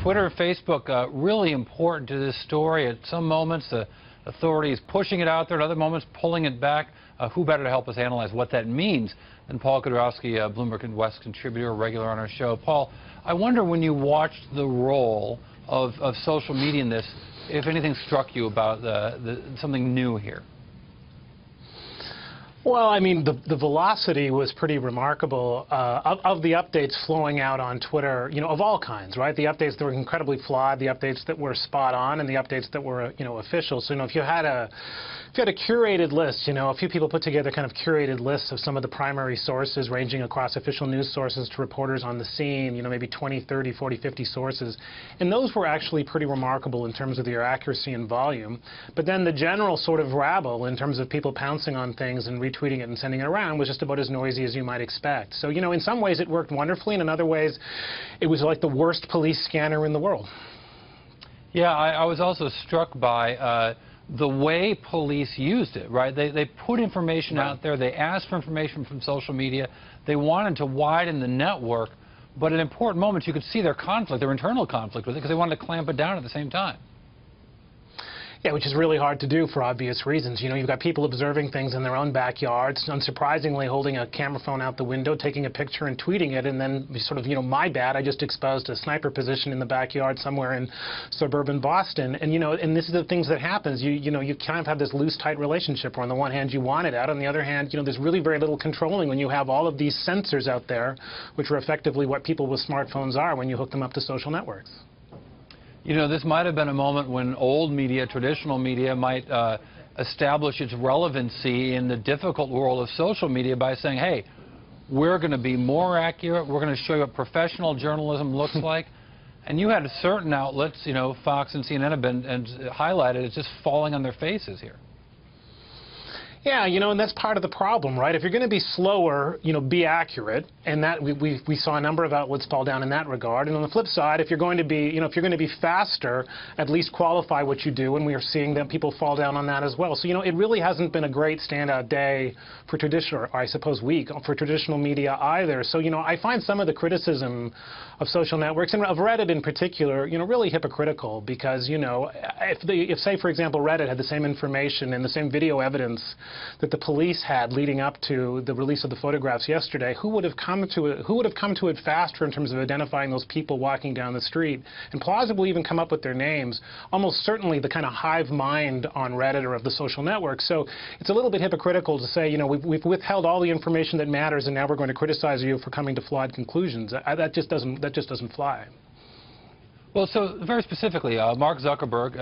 Twitter and Facebook really important to this story. At some moments, the authorities pushing it out there, at other moments pulling it back. Who better to help us analyze what that means than Paul Kudrowski, Bloomberg and West contributor, regular on our show. Paul, I wonder when you watched the role of social media in this, if anything struck you about something new here. Well, I mean, the velocity was pretty remarkable of the updates flowing out on Twitter, you know, of all kinds, right? The updates that were incredibly flawed, the updates that were spot on, and the updates that were, you know, official. So, you know, if you had a curated list, you know, a few people put together kind of curated lists of some of the primary sources ranging across official news sources to reporters on the scene, you know, maybe 20, 30, 40, 50 sources. And those were actually pretty remarkable in terms of their accuracy and volume. But then the general sort of rabble in terms of people pouncing on things and retweeting it and sending it around was just about as noisy as you might expect. So, you know, in some ways it worked wonderfully, and in other ways it was like the worst police scanner in the world. Yeah, I was also struck by the way police used it, right? They put information out there. They asked for information from social media. They wanted to widen the network. But at important moments, you could see their conflict, their internal conflict with it, because they wanted to clamp it down at the same time. Yeah, which is really hard to do for obvious reasons. You know, you've got people observing things in their own backyards, unsurprisingly holding a camera phone out the window, taking a picture and tweeting it, and then sort of, you know, my bad, I just exposed a sniper position in the backyard somewhere in suburban Boston. And, you know, and this is the things that happens. You know, you kind of have this loose, tight relationship where on the one hand you want it out, on the other hand, you know, there's really very little controlling when you have all of these sensors out there, which are effectively what people with smartphones are when you hook them up to social networks. You know, this might have been a moment when old media, traditional media, might establish its relevancy in the difficult world of social media by saying, hey, we're going to be more accurate, we're going to show you what professional journalism looks like. And you had certain outlets, you know, Fox and CNN have been highlighted as just falling on their faces here. Yeah, you know, and that's part of the problem, right? If you're going to be slower, you know, be accurate, and that we saw a number of outlets fall down in that regard. And on the flip side, if you're going to be, you know, if you're going to be faster, at least qualify what you do, and we are seeing that people fall down on that as well. So, you know, it really hasn't been a great standout day for traditional, or I suppose week, for traditional media either. So, you know, I find some of the criticism of social networks, and of Reddit in particular, you know, really hypocritical, because, you know, if say, for example, Reddit had the same information and the same video evidence that the police had leading up to the release of the photographs yesterday, who would have come to it faster in terms of identifying those people walking down the street, and plausibly even come up with their names? Almost certainly the kind of hive mind on Reddit or of the social network. So it's a little bit hypocritical to say, you know, we've withheld all the information that matters, and now we're going to criticize you for coming to flawed conclusions. That just doesn't fly. Well, so very specifically, Mark Zuckerberg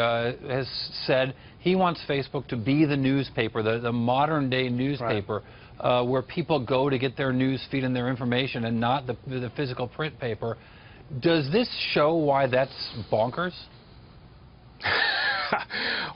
has said he wants Facebook to be the newspaper, the modern-day newspaper, where people go to get their news feed and their information, and not the physical print paper. Does this show why that's bonkers?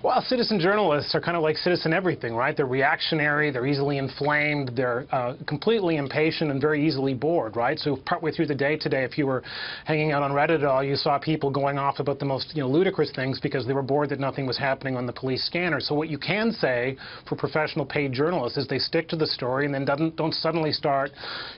Well, citizen journalists are kind of like citizen everything, right? They're reactionary, they're easily inflamed, they're completely impatient and very easily bored, right? So partway through the day today, if you were hanging out on Reddit at all, you saw people going off about the most, you know, ludicrous things because they were bored that nothing was happening on the police scanner. So what you can say for professional paid journalists is they stick to the story, and then don't suddenly start,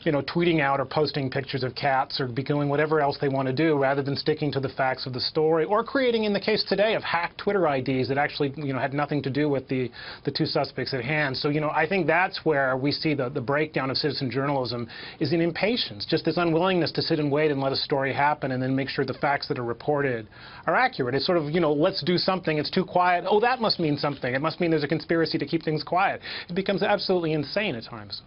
you know, tweeting out or posting pictures of cats or doing whatever else they want to do, rather than sticking to the facts of the story, or creating, in the case today, of hacked Twitter IDs that actually, you know, had nothing to do with the two suspects at hand. So, you know, I think that's where we see the breakdown of citizen journalism, is in impatience, just this unwillingness to sit and wait and let a story happen and then make sure the facts that are reported are accurate. It's sort of, you know, let's do something. It's too quiet. Oh, that must mean something. It must mean there's a conspiracy to keep things quiet. It becomes absolutely insane at times.